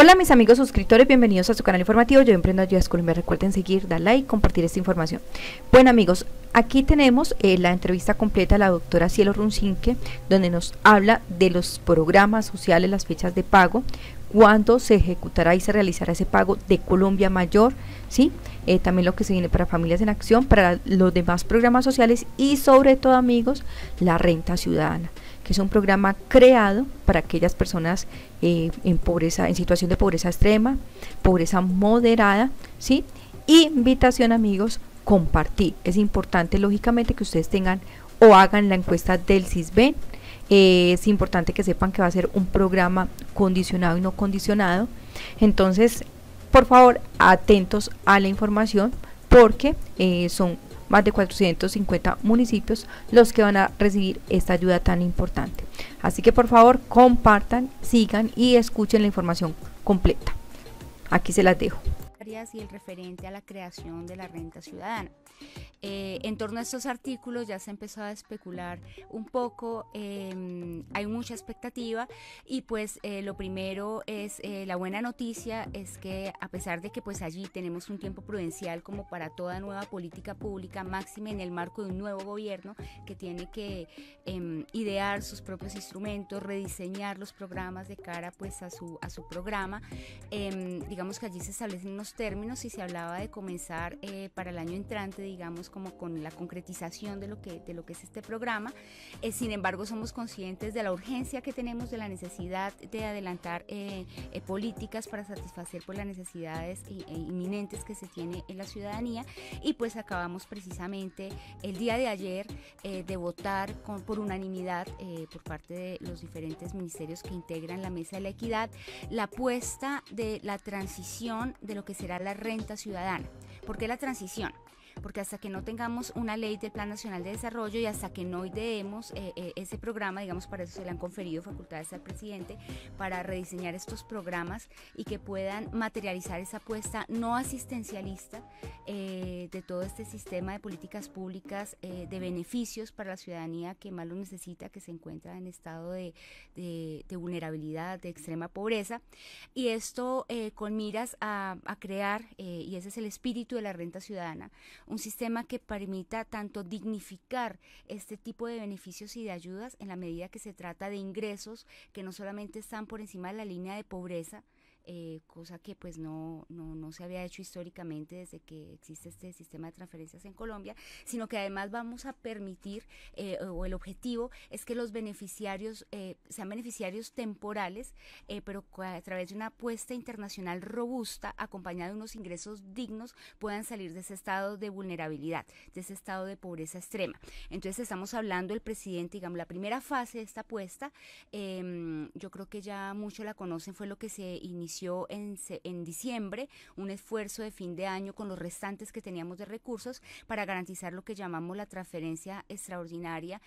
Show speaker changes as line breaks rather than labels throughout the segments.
Hola mis amigos suscriptores, bienvenidos a su canal informativo Yo Emprendo Ayudas Colombia. Recuerden seguir, dar like, compartir esta información. Bueno amigos, aquí tenemos la entrevista completa de la doctora Cielo Runcinque, donde nos habla de los programas sociales, las fechas de pago, cuándo se ejecutará y se realizará ese pago de Colombia Mayor, ¿sí? También lo que se viene para Familias en Acción, para los demás programas sociales y sobre todo amigos, la Renta Ciudadana, que es un programa creado para aquellas personas en pobreza, en situación de pobreza extrema, pobreza moderada, ¿sí? Invitación amigos, compartir. Es importante lógicamente que ustedes tengan o hagan la encuesta del CISBEN. Es importante que sepan que va a ser un programa condicionado y no condicionado. Entonces, por favor, atentos a la información porque son más de 450 municipios los que van a recibir esta ayuda tan importante. Así que por favor compartan, sigan y escuchen la información completa. Aquí se las dejo.
Y el referente a la creación de la renta ciudadana. En torno a estos artículos ya se empezó a especular un poco, hay mucha expectativa y pues lo primero es la buena noticia es que a pesar de que pues allí tenemos un tiempo prudencial como para toda nueva política pública, máxime en el marco de un nuevo gobierno que tiene que idear sus propios instrumentos, rediseñar los programas de cara pues a su programa, digamos que allí se establecen unos términos y se hablaba de comenzar para el año entrante, digamos, como con la concretización de lo que es este programa. Sin embargo, somos conscientes de la urgencia que tenemos, de la necesidad de adelantar políticas para satisfacer pues, las necesidades inminentes que se tiene en la ciudadanía y pues acabamos precisamente el día de ayer de votar por unanimidad por parte de los diferentes ministerios que integran la Mesa de la Equidad la apuesta de la transición de lo que será la renta ciudadana. ¿Por qué la transición? Porque hasta que no tengamos una ley del Plan Nacional de Desarrollo y hasta que no ideemos ese programa, digamos, para eso se le han conferido facultades al presidente para rediseñar estos programas y que puedan materializar esa apuesta no asistencialista de todo este sistema de políticas públicas de beneficios para la ciudadanía que más lo necesita, que se encuentra en estado de vulnerabilidad, de extrema pobreza, y esto con miras a crear, y ese es el espíritu de la renta ciudadana, un sistema que permita tanto dignificar este tipo de beneficios y de ayudas en la medida que se trata de ingresos que no solamente están por encima de la línea de pobreza, cosa que pues no se había hecho históricamente desde que existe este sistema de transferencias en Colombia, sino que además vamos a permitir, o el objetivo es que los beneficiarios sean beneficiarios temporales, pero a través de una apuesta internacional robusta, acompañada de unos ingresos dignos, puedan salir de ese estado de vulnerabilidad, de ese estado de pobreza extrema. Entonces estamos hablando, el presidente, digamos, la primera fase de esta apuesta, yo creo que ya muchos la conocen, fue lo que se inició en diciembre, un esfuerzo de fin de año con los restantes que teníamos de recursos para garantizar lo que llamamos la transferencia extraordinaria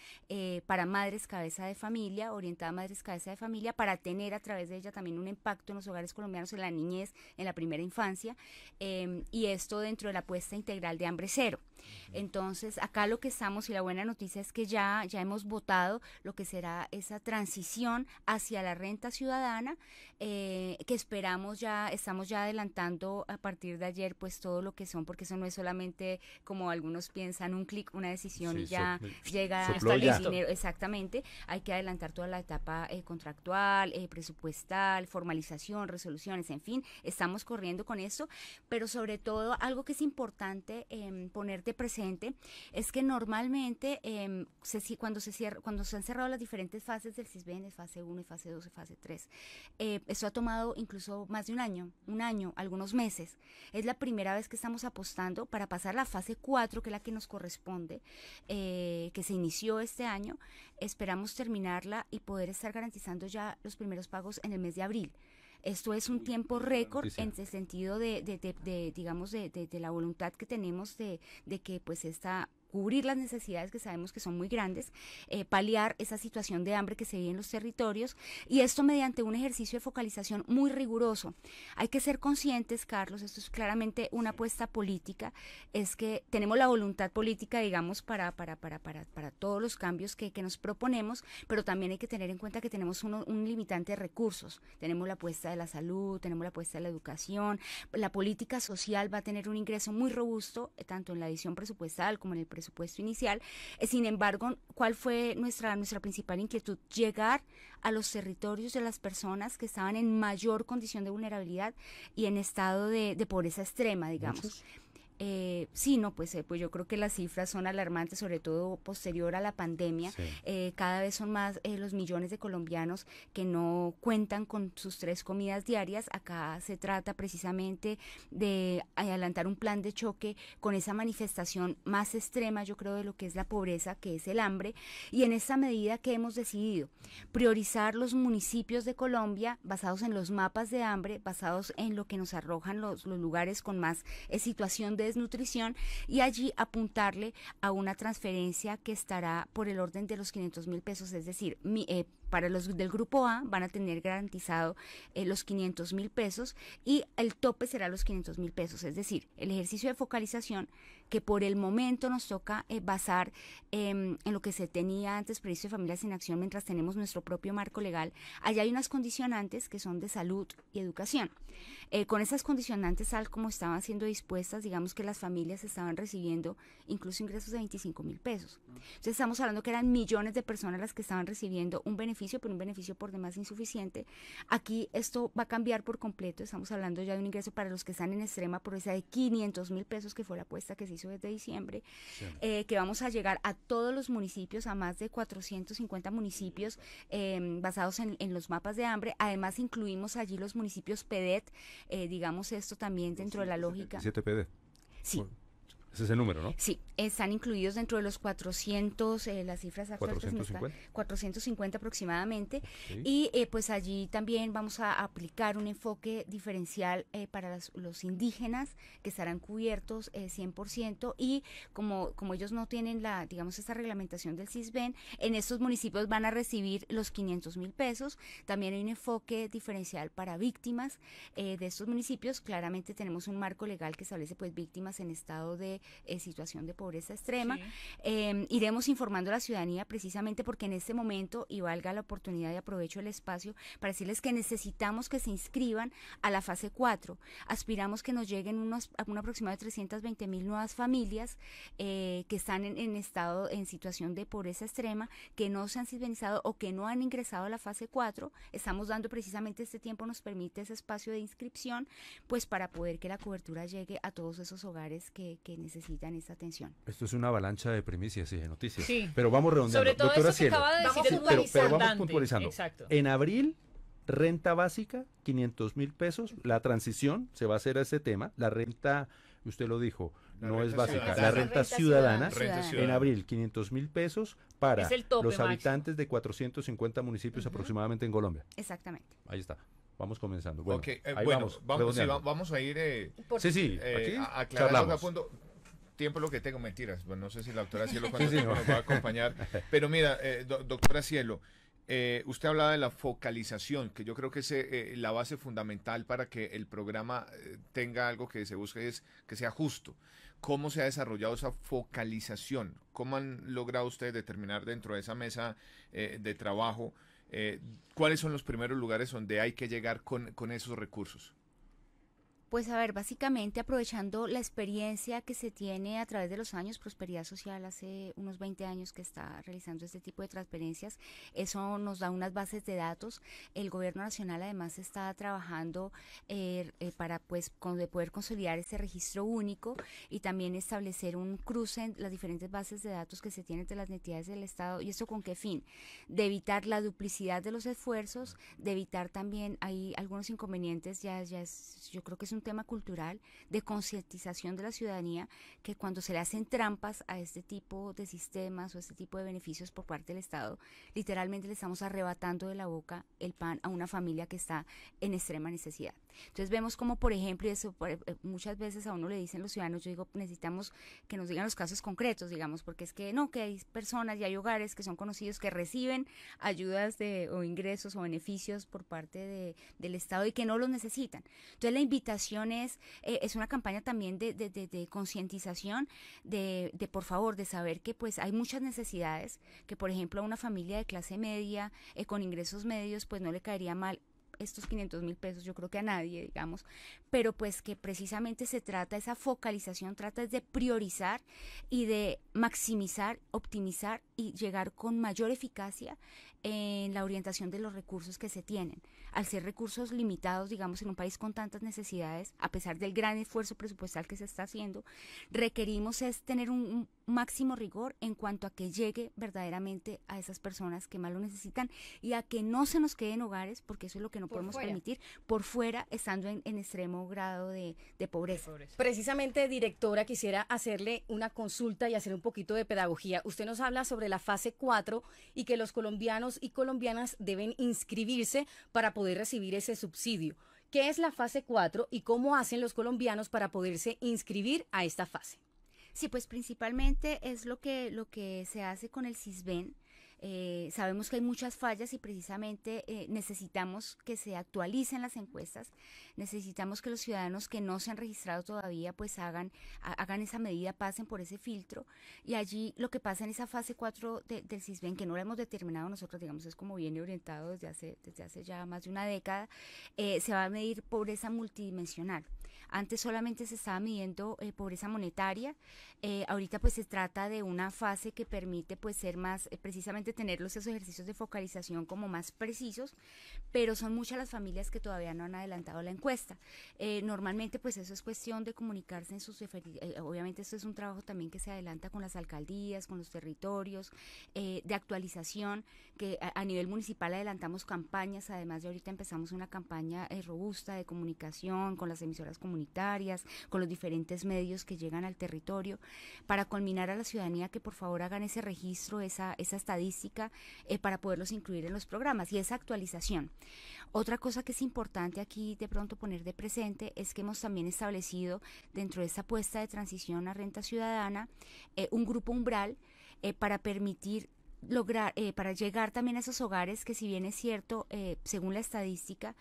para madres cabeza de familia, orientada a madres cabeza de familia, para tener a través de ella también un impacto en los hogares colombianos, en la niñez, en la primera infancia, y esto dentro de la apuesta integral de hambre cero. Entonces acá lo que estamos, y la buena noticia es que ya hemos votado lo que será esa transición hacia la renta ciudadana, que estamos ya adelantando a partir de ayer pues todo lo que son, porque eso no es solamente como algunos piensan un clic, una decisión, sí, y ya llega el dinero, exactamente, hay que adelantar toda la etapa contractual, presupuestal, formalización, resoluciones, en fin, estamos corriendo con eso, pero sobre todo algo que es importante ponerte presente es que normalmente cuando se han cerrado las diferentes fases del CISBEN, fase 1, fase 2, fase 3, eso ha tomado incluso más de un año, algunos meses. Es la primera vez que estamos apostando para pasar a la fase 4, que es la que nos corresponde, que se inició este año. Esperamos terminarla y poder estar garantizando ya los primeros pagos en el mes de abril. Esto es un tiempo récord en el sentido digamos, de la voluntad que tenemos de que pues esta cubrir las necesidades que sabemos que son muy grandes, paliar esa situación de hambre que se vive en los territorios, y esto mediante un ejercicio de focalización muy riguroso. Hay que ser conscientes, Carlos, esto es claramente una apuesta política, es que tenemos la voluntad política, digamos, para todos los cambios que nos proponemos, pero también hay que tener en cuenta que tenemos un limitante de recursos. Tenemos la apuesta de la salud, tenemos la apuesta de la educación, la política social va a tener un ingreso muy robusto, tanto en la edición presupuestal como en el presupuesto inicial. Sin embargo, ¿cuál fue nuestra principal inquietud? Llegar a los territorios de las personas que estaban en mayor condición de vulnerabilidad y en estado de pobreza extrema, digamos.
¿Muchos?
Sí, no, pues yo creo que las cifras son alarmantes, sobre todo posterior a la pandemia.
Sí.
Cada vez son más los millones de colombianos que no cuentan con sus 3 comidas diarias. Acá se trata precisamente de adelantar un plan de choque con esa manifestación más extrema, yo creo, de lo que es la pobreza, que es el hambre, y en esa medida que hemos decidido priorizar los municipios de Colombia basados en los mapas de hambre, basados en lo que nos arrojan los lugares con más situación de desnutrición, y allí apuntarle a una transferencia que estará por el orden de los 500.000 pesos, es decir, para los del grupo A van a tener garantizado los 500.000 pesos y el tope será los 500.000 pesos, es decir, el ejercicio de focalización que por el momento nos toca basar en lo que se tenía antes previsto de Familias en Acción mientras tenemos nuestro propio marco legal. Allá hay unas condicionantes que son de salud y educación. Con esas condicionantes, tal como estaban siendo dispuestas, digamos que las familias estaban recibiendo incluso ingresos de 25.000 pesos. Entonces estamos hablando que eran millones de personas las que estaban recibiendo un beneficio, pero un beneficio por demás insuficiente. Aquí esto va a cambiar por completo, estamos hablando ya de un ingreso para los que están en extrema pobreza de 500.000 pesos, que fue la apuesta que se hizo desde diciembre, sí. Que vamos a llegar a todos los municipios, a más de 450 municipios basados en los mapas de hambre. Además incluimos allí los municipios PEDET, digamos esto también dentro de la lógica.
7 PEDET.
Sí.
Bueno, ese es el número, ¿no?
Sí, están incluidos dentro de los 400, las cifras actuales
450.
450 aproximadamente,
Okay.
Y pues allí también vamos a aplicar un enfoque diferencial para los indígenas, que estarán cubiertos 100%, y como ellos no tienen digamos, esta reglamentación del CISBEN, en estos municipios van a recibir los 500.000 pesos. También hay un enfoque diferencial para víctimas de estos municipios. Claramente tenemos un marco legal que establece pues víctimas en estado de situación de pobreza extrema. Sí. Iremos informando a la ciudadanía precisamente porque en este momento, y valga la oportunidad y aprovecho el espacio para decirles que necesitamos que se inscriban a la fase 4. Aspiramos que nos lleguen un aproximado de 320.000 nuevas familias que están en situación de pobreza extrema, que no se han civilizado o que no han ingresado a la fase 4. Estamos dando precisamente este tiempo, nos permite ese espacio de inscripción, pues para poder que la cobertura llegue a todos esos hogares que necesitan esta atención.
Esto es una avalancha de primicias y de noticias.
Sí.
Pero vamos redondeando.
Sobre todo
Doctora
eso que
Cielo,
acaba de decir es muy
pero vamos
importante.
puntualizando.
Exacto.
En abril, renta básica, 500.000 pesos. La transición se va a hacer a ese tema. La renta, usted lo dijo, no es básica.
ciudadana.
La renta ciudadana,
Ciudadana.
en abril, 500.000 pesos para
Es el tope
los
máximo.
habitantes de 450 municipios aproximadamente en Colombia.
Exactamente.
Ahí está. Vamos comenzando. Bueno,
Okay,
ahí
bueno,
redondeando.
vamos a ir
Sí, aquí
aclarando
charlamos.
a fondo. Tiempo lo que tengo, mentiras. Bueno, no sé si la doctora Cielo
Sí, sí, no.
nos va a acompañar. Pero mira, doctora Cielo, usted hablaba de la focalización, que yo creo que es la base fundamental para que el programa tenga algo que se busque, es que sea justo. ¿Cómo se ha desarrollado esa focalización? ¿Cómo han logrado ustedes determinar dentro de esa mesa de trabajo cuáles son los primeros lugares donde hay que llegar con esos recursos?
Pues a ver, básicamente aprovechando la experiencia que se tiene a través de los años, Prosperidad Social hace unos 20 años que está realizando este tipo de transferencias, eso nos da unas bases de datos. El gobierno nacional además está trabajando para pues poder consolidar ese registro único y también establecer un cruce en las diferentes bases de datos que se tienen entre las entidades del Estado. ¿Y esto con qué fin? De evitar la duplicidad de los esfuerzos, de evitar también, hay algunos inconvenientes, yo creo que es un tema cultural de concientización de la ciudadanía, que cuando se le hacen trampas a este tipo de sistemas o este tipo de beneficios por parte del Estado, literalmente le estamos arrebatando de la boca el pan a una familia que está en extrema necesidad. Entonces vemos como, por ejemplo, y eso muchas veces a uno le dicen los ciudadanos, yo digo, necesitamos que nos digan los casos concretos, digamos, porque es que no, que hay personas y hay hogares que son conocidos que reciben ayudas o ingresos o beneficios por parte del Estado y que no los necesitan. Entonces la invitación es una campaña también de concientización, de por favor, de saber que pues hay muchas necesidades, que por ejemplo a una familia de clase media con ingresos medios pues no le caería mal estos 500.000 pesos, yo creo que a nadie, digamos, pero pues que precisamente se trata, esa focalización trata de priorizar y de maximizar, optimizar y llegar con mayor eficacia en la orientación de los recursos que se tienen. Al ser recursos limitados, digamos, en un país con tantas necesidades, a pesar del gran esfuerzo presupuestal que se está haciendo, requerimos es tener un máximo rigor en cuanto a que llegue verdaderamente a esas personas que más lo necesitan y a que no se nos queden hogares, porque eso es lo que no podemos permitir, por fuera, estando en extremo grado de pobreza.
Precisamente, directora, quisiera hacerle una consulta y hacer un poquito de pedagogía. Usted nos habla sobre la fase 4 y que los colombianos y colombianas deben inscribirse para poder recibir ese subsidio. ¿Qué es la fase 4 y cómo hacen los colombianos para poderse inscribir a esta fase?
Sí, pues principalmente es lo que se hace con el Sisbén. Sabemos que hay muchas fallas y precisamente necesitamos que se actualicen las encuestas, necesitamos que los ciudadanos que no se han registrado todavía pues hagan esa medida, pasen por ese filtro, y allí lo que pasa en esa fase 4 del Sisbén, que no lo hemos determinado nosotros, digamos, es como viene orientado desde hace ya más de una década, se va a medir pobreza multidimensional. Antes solamente se estaba midiendo pobreza monetaria, ahorita pues se trata de una fase que permite pues ser más, precisamente tener esos ejercicios de focalización como más precisos, pero son muchas las familias que todavía no han adelantado la encuesta. Normalmente pues eso es cuestión de comunicarse en sus, obviamente esto es un trabajo también que se adelanta con las alcaldías, con los territorios, de actualización, que a nivel municipal adelantamos campañas, además de ahorita empezamos una campaña robusta de comunicación con las emisoras comunitarias, con los diferentes medios que llegan al territorio, para culminar a la ciudadanía que por favor hagan ese registro, esa estadística, para poderlos incluir en los programas y esa actualización. Otra cosa que es importante aquí de pronto poner de presente es que hemos también establecido dentro de esta apuesta de transición a renta ciudadana un grupo umbral para permitir lograr, para llegar también a esos hogares que, si bien es cierto, según la estadística,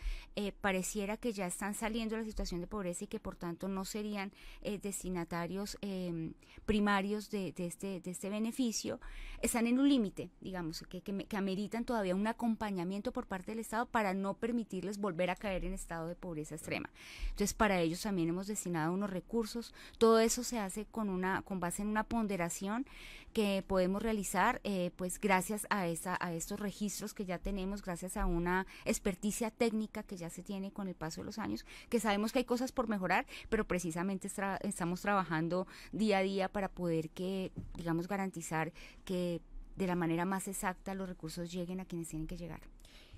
pareciera que ya están saliendo de la situación de pobreza y que por tanto no serían destinatarios primarios de este beneficio, están en un límite, digamos, que ameritan todavía un acompañamiento por parte del Estado para no permitirles volver a caer en estado de pobreza extrema. Entonces, para ellos también hemos destinado unos recursos. Todo eso se hace con base en una ponderación que podemos realizar, pues gracias a estos registros que ya tenemos, gracias a una experticia técnica que ya se tiene con el paso de los años, que sabemos que hay cosas por mejorar, pero precisamente estamos trabajando día a día para poder digamos, garantizar que de la manera más exacta los recursos lleguen a quienes tienen que llegar.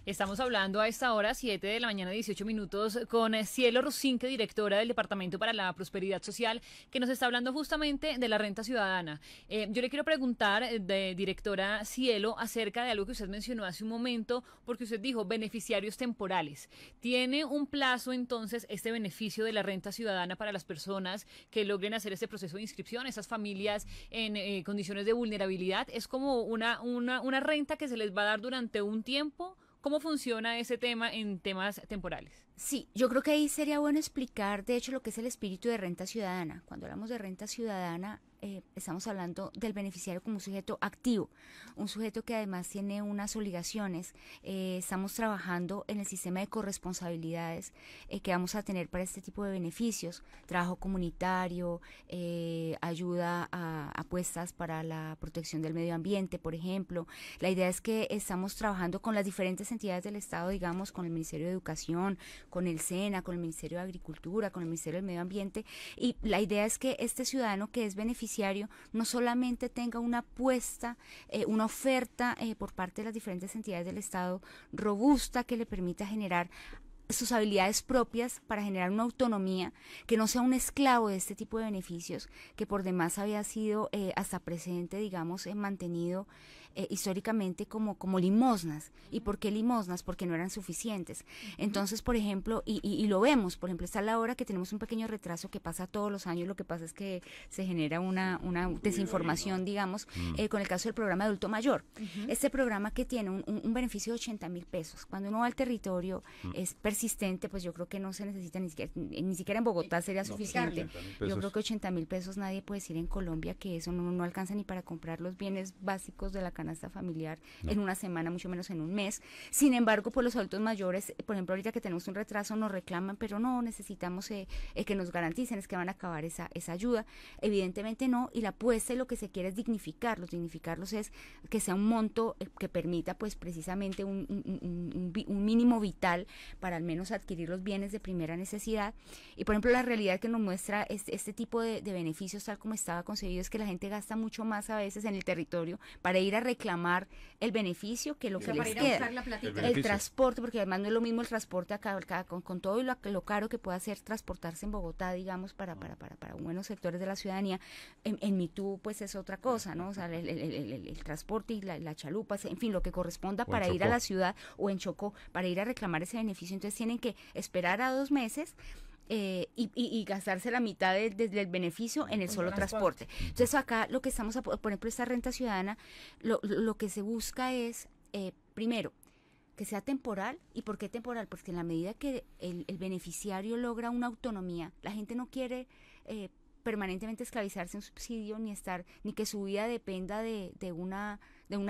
Estamos hablando a esta hora, 7 de la mañana, 18 minutos, con Cielo Rusinque, directora del Departamento para la Prosperidad Social, que nos está hablando justamente de la renta ciudadana. Yo le quiero preguntar, directora Cielo, acerca de algo que usted mencionó hace un momento, porque usted dijo beneficiarios temporales. ¿Tiene un plazo entonces este beneficio de la renta ciudadana para las personas que logren hacer este proceso de inscripción, esas familias en condiciones de vulnerabilidad? ¿Es como una renta que se les va a dar durante un tiempo? ¿Cómo funciona ese tema en temas temporales?
Sí, yo creo que ahí sería bueno explicar, de hecho, lo que es el espíritu de renta ciudadana. Cuando hablamos de renta ciudadana, estamos hablando del beneficiario como un sujeto activo, un sujeto que además tiene unas obligaciones. Estamos trabajando en el sistema de corresponsabilidades que vamos a tener para este tipo de beneficios, trabajo comunitario, ayuda a apuestas para la protección del medio ambiente, por ejemplo. La idea es que estamos trabajando con las diferentes entidades del Estado, digamos, con el Ministerio de Educación, con el SENA, con el Ministerio de Agricultura, con el Ministerio del Medio Ambiente, y la idea es que este ciudadano que es beneficiario no solamente tenga una apuesta, una oferta por parte de las diferentes entidades del Estado robusta que le permita generar sus habilidades propias para generar una autonomía, que no sea un esclavo de este tipo de beneficios, que por demás había sido hasta presente, digamos, mantenido históricamente como limosnas. ¿Y por qué limosnas? Porque no eran suficientes. Entonces, por ejemplo, y lo vemos, por ejemplo, está la hora que tenemos un pequeño retraso que pasa todos los años, lo que pasa es que se genera una desinformación, digamos, con el caso del programa de adulto mayor. Este programa que tiene un beneficio de 80.000 pesos, cuando uno va al territorio es persistente, pues yo creo que no se necesita ni siquiera en Bogotá sería suficiente. Yo creo que 80.000 pesos nadie puede decir en Colombia que eso no alcanza ni para comprar los bienes básicos de la canasta familiar en una semana, mucho menos en un mes. Sin embargo, pues los adultos mayores, por ejemplo, ahorita que tenemos un retraso, nos reclaman, pero no, necesitamos que nos garanticen, es que van a acabar esa ayuda. Evidentemente no, y la apuesta y lo que se quiere es dignificarlos es que sea un monto que permita pues precisamente un mínimo vital para al menos adquirir los bienes de primera necesidad. Y por ejemplo, la realidad que nos muestra este tipo de beneficios tal como estaba concebido es que la gente gasta mucho más a veces en el territorio para ir a reclamar el beneficio que lo que les queda. El transporte, porque además no es lo mismo el transporte acá con todo y lo caro que pueda ser transportarse en Bogotá, digamos, para buenos sectores de la ciudadanía. En Mitú, pues es otra cosa, ¿no? O sea, el transporte y la chalupa, en fin, lo que corresponda para ir a la ciudad, o en Chocó, para ir a reclamar ese beneficio. Entonces tienen que esperar a 2 meses y gastarse la mitad del beneficio en el solo transporte. Entonces acá lo que estamos, por ejemplo, esta renta ciudadana, lo que se busca es, primero, que sea temporal. ¿Y por qué temporal? Porque en la medida que el beneficiario logra una autonomía, la gente no quiere permanentemente esclavizarse en un subsidio, ni que su vida dependa de una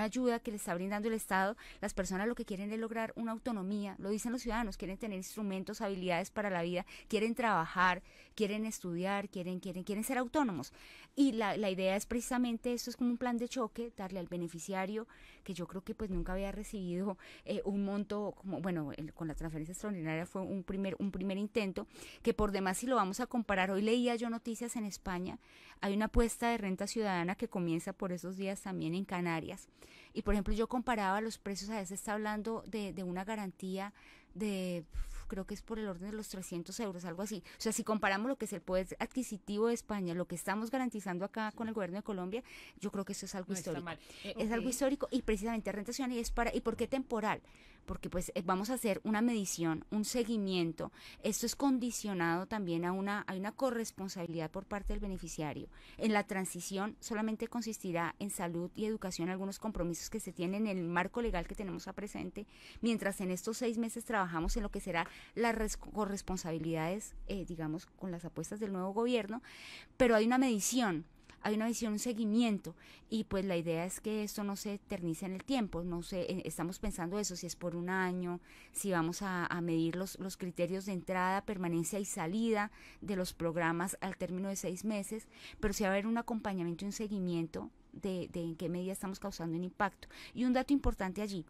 ayuda que le está brindando el Estado. Las personas lo que quieren es lograr una autonomía, lo dicen los ciudadanos, quieren tener instrumentos, habilidades para la vida, quieren trabajar, quieren estudiar, quieren ser autónomos. Y la idea es precisamente esto, es como un plan de choque, darle al beneficiario, que yo creo que pues nunca había recibido un monto, como bueno, con la transferencia extraordinaria fue un primer intento, que por demás si lo vamos a comparar, hoy leía yo noticias en España, hay una apuesta de renta ciudadana que comienza por esos días también en Canarias. Y por ejemplo, yo comparaba los precios, a veces está hablando de una garantía de, creo que es por el orden de los 300 euros, algo así. O sea, si comparamos lo que es el poder adquisitivo de España, lo que estamos garantizando acá con el gobierno de Colombia, yo creo que eso es algo histórico. Es algo histórico, y precisamente renta ciudadana ¿y por qué temporal? Porque pues vamos a hacer una medición, un seguimiento. Esto es condicionado también hay una corresponsabilidad por parte del beneficiario. En la transición solamente consistirá en salud y educación, algunos compromisos que se tienen en el marco legal que tenemos a presente, mientras en estos 6 meses trabajamos en lo que será las corresponsabilidades, digamos, con las apuestas del nuevo gobierno, pero hay una medición, un seguimiento, y pues la idea es que esto no se eternice en el tiempo. No sé, estamos pensando eso, si es por un año, si vamos a medir los criterios de entrada, permanencia y salida de los programas al término de 6 meses, pero sí va a haber un acompañamiento y un seguimiento de en qué medida estamos causando un impacto. Y un dato importante allí,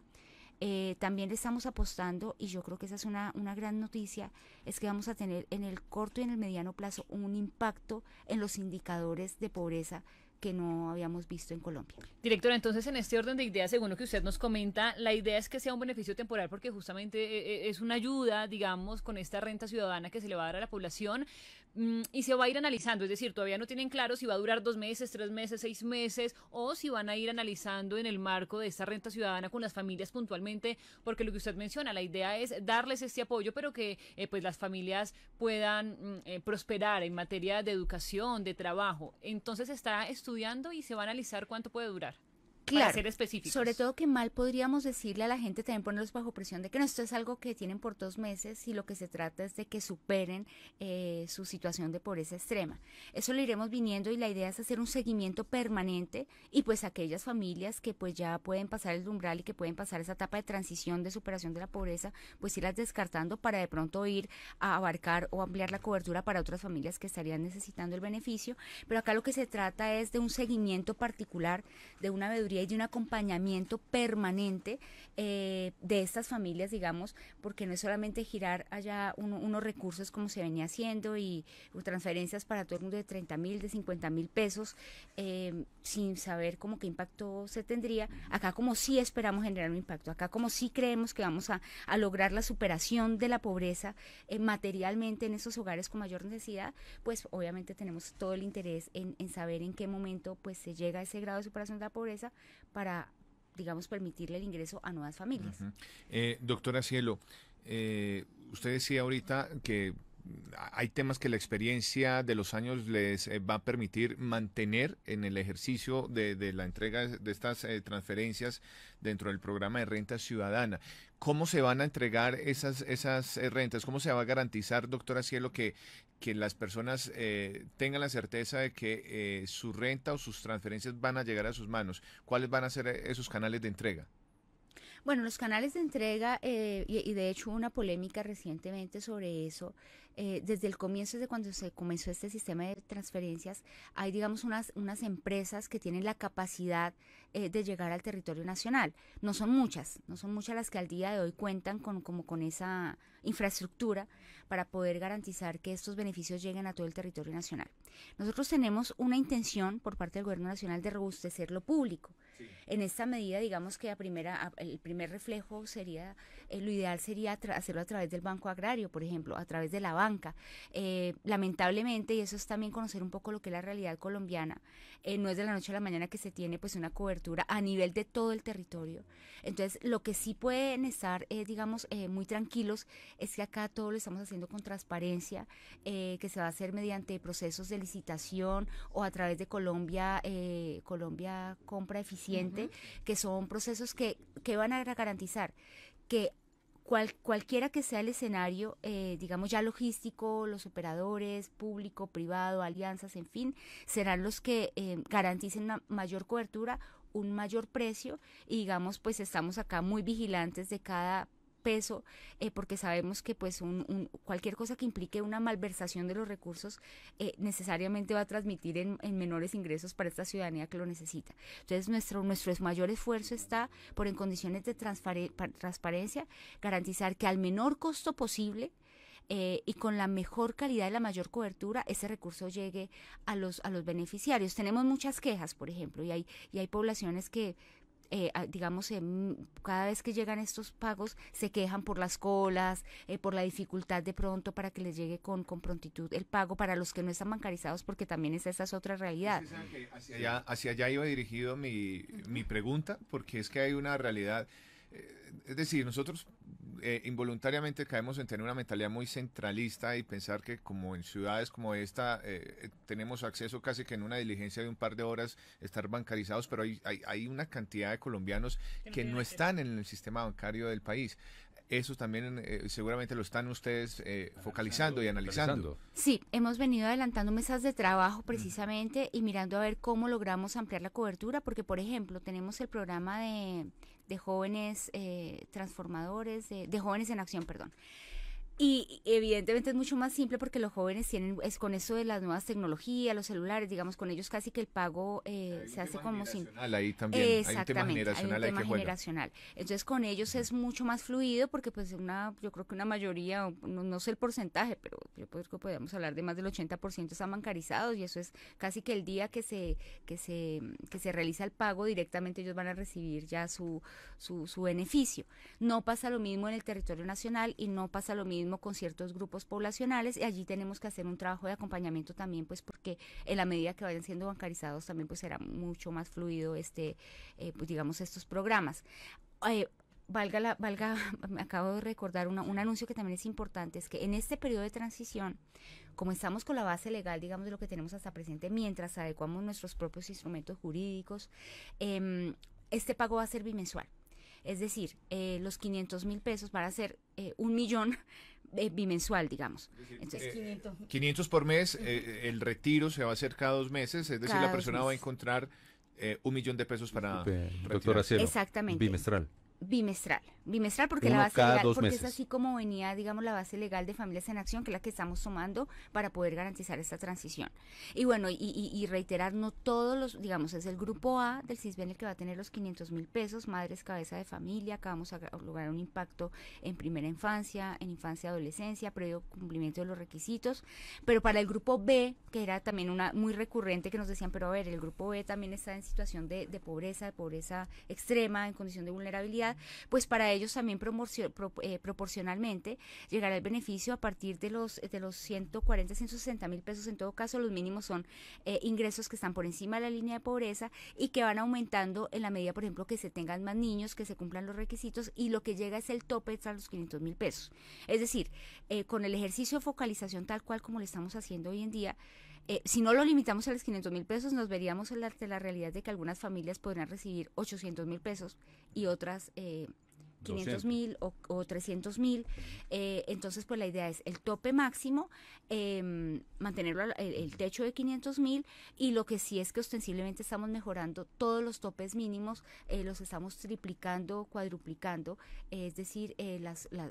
también le estamos apostando, y yo creo que esa es una gran noticia, es que vamos a tener en el corto y en el mediano plazo un impacto en los indicadores de pobreza que no habíamos visto en Colombia.
Directora, entonces en este orden de ideas, según lo que usted nos comenta, la idea es que sea un beneficio temporal porque justamente es una ayuda, digamos, con esta renta ciudadana que se le va a dar a la población, y se va a ir analizando, es decir, todavía no tienen claro si va a durar 2 meses, 3 meses, 6 meses, o si van a ir analizando en el marco de esta renta ciudadana con las familias puntualmente, porque lo que usted menciona, la idea es darles este apoyo, pero que pues las familias puedan prosperar en materia de educación, de trabajo. Entonces está estudiando y se va a analizar cuánto puede durar.
Claro,
para ser específicos.
Sobre todo que mal podríamos decirle a la gente, también ponerlos bajo presión de que no, esto es algo que tienen por 2 meses, y lo que se trata es de que superen su situación de pobreza extrema. Eso lo iremos viniendo, y la idea es hacer un seguimiento permanente, y pues aquellas familias que pues ya pueden pasar el umbral y que pueden pasar esa etapa de transición de superación de la pobreza, pues irlas descartando para de pronto ir a abarcar o ampliar la cobertura para otras familias que estarían necesitando el beneficio. Pero acá lo que se trata es de un seguimiento particular, de una veeduría asesoría y de un acompañamiento permanente de estas familias, digamos, porque no es solamente girar allá unos recursos como se venía haciendo y transferencias para todo el mundo de 30.000, de 50.000 pesos, sin saber cómo qué impacto se tendría. Acá como sí esperamos generar un impacto, acá como sí creemos que vamos a lograr la superación de la pobreza materialmente en esos hogares con mayor necesidad, pues obviamente tenemos todo el interés en saber en qué momento pues se llega a ese grado de superación de la pobreza para, digamos, permitirle el ingreso a nuevas familias.
Doctora Cielo, usted decía ahorita que hay temas que la experiencia de los años les va a permitir mantener en el ejercicio de la entrega de estas transferencias dentro del programa de renta ciudadana. ¿Cómo se van a entregar esas rentas? ¿Cómo se va a garantizar, doctora Cielo, que las personas tengan la certeza de que su renta o sus transferencias van a llegar a sus manos? ¿Cuáles van a ser esos canales de entrega?
Bueno, los canales de entrega, y de hecho hubo una polémica recientemente sobre eso, desde el comienzo, desde cuando se comenzó este sistema de transferencias, hay, digamos, unas empresas que tienen la capacidad de llegar al territorio nacional. No son muchas las que al día de hoy cuentan con esa infraestructura para poder garantizar que estos beneficios lleguen a todo el territorio nacional. Nosotros tenemos una intención por parte del Gobierno Nacional de robustecer lo público. Sí. En esta medida, digamos que el primer reflejo sería, lo ideal sería hacerlo a través del Banco Agrario, por ejemplo, a través de la banca. Lamentablemente, y eso es también conocer un poco lo que es la realidad colombiana, no es de la noche a la mañana que se tiene pues una cobertura a nivel de todo el territorio. Entonces, lo que sí pueden estar, digamos, muy tranquilos es que acá todo lo estamos haciendo con transparencia, que se va a hacer mediante procesos de licitación o a través de Colombia Compra Eficiente, que son procesos que van a garantizar que cualquiera que sea el escenario, digamos ya logístico, los operadores, público, privado, alianzas, en fin, serán los que garanticen una mayor cobertura, un mayor precio, y digamos pues estamos acá muy vigilantes de cada peso, porque sabemos que pues cualquier cosa que implique una malversación de los recursos necesariamente va a transmitir en menores ingresos para esta ciudadanía que lo necesita. Entonces nuestro mayor esfuerzo está por, en condiciones de transparencia, garantizar que al menor costo posible y con la mejor calidad y la mayor cobertura, ese recurso llegue a los beneficiarios. Tenemos muchas quejas, por ejemplo, y hay poblaciones que digamos, cada vez que llegan estos pagos se quejan por las colas, por la dificultad de pronto para que les llegue con prontitud el pago para los que no están bancarizados, porque también esa es otra realidad.
Hacia allá iba dirigido mi pregunta, porque es que hay una realidad, es decir, nosotros involuntariamente caemos en tener una mentalidad muy centralista y pensar que como en ciudades como esta tenemos acceso casi que en una diligencia de un par de horas estar bancarizados, pero hay una cantidad de colombianos que no están en el sistema bancario del país. Eso también seguramente lo están ustedes focalizando y analizando.
Sí, hemos venido adelantando mesas de trabajo precisamente y mirando a ver cómo logramos ampliar la cobertura, porque por ejemplo tenemos el programa de jóvenes transformadores, de jóvenes en acción, perdón. Y evidentemente es mucho más simple porque los jóvenes es con eso de las nuevas tecnologías, los celulares, digamos, con ellos casi que el pago se hace como sin...
Ahí también hay un tema generacional.
Hay un tema generacional. Entonces con ellos es mucho más fluido porque pues yo creo que una mayoría, no sé el porcentaje, pero yo creo que podríamos hablar de más del 80% están bancarizados, y eso es casi que el día que se realiza el pago directamente ellos van a recibir ya su beneficio. No pasa lo mismo en el territorio nacional y no pasa lo mismo con ciertos grupos poblacionales, y allí tenemos que hacer un trabajo de acompañamiento también, pues porque en la medida que vayan siendo bancarizados también pues será mucho más fluido pues, digamos estos programas. Me acabo de recordar un anuncio que también es importante, es que en este periodo de transición, como estamos con la base legal, digamos, de lo que tenemos hasta presente, mientras adecuamos nuestros propios instrumentos jurídicos, este pago va a ser bimensual. Es decir, los 500.000 pesos van a ser 1 millón bimensual, digamos. Entonces,
500 por mes, el retiro se va a hacer cada 2 meses, es decir, la persona va a encontrar 1 millón de pesos para
doctora Cielo,
exactamente.
bimestral.
Bimestral, porque
Uno
la base
cada
legal,
2
porque
meses.
es así como venía, digamos, la base legal de Familias en Acción, que es la que estamos tomando para poder garantizar esta transición. Y bueno, y reiterar, no todos los, digamos, es el grupo A del CISBEN el que va a tener los 500.000 pesos, madres cabeza de familia, que vamos a lograr un impacto en primera infancia, en infancia y adolescencia, previo cumplimiento de los requisitos, pero para el grupo B, que era también una muy recurrente, que nos decían, pero a ver, el grupo B también está en situación de pobreza extrema, en condición de vulnerabilidad, pues para ellos también proporcionalmente llegará el beneficio a partir de los 140, 160.000 pesos. En todo caso, los mínimos son ingresos que están por encima de la línea de pobreza y que van aumentando en la medida, por ejemplo, que se tengan más niños, que se cumplan los requisitos, y lo que llega es el tope hasta los 500.000 pesos. Es decir, con el ejercicio de focalización tal cual como lo estamos haciendo hoy en día, si no lo limitamos a los 500.000 pesos, nos veríamos en la realidad de que algunas familias podrían recibir 800.000 pesos y otras 500.000 o 300.000. Entonces, pues la idea es el tope máximo, mantenerlo el techo de 500.000, y lo que sí es que ostensiblemente estamos mejorando todos los topes mínimos, los estamos triplicando, cuadruplicando, es decir,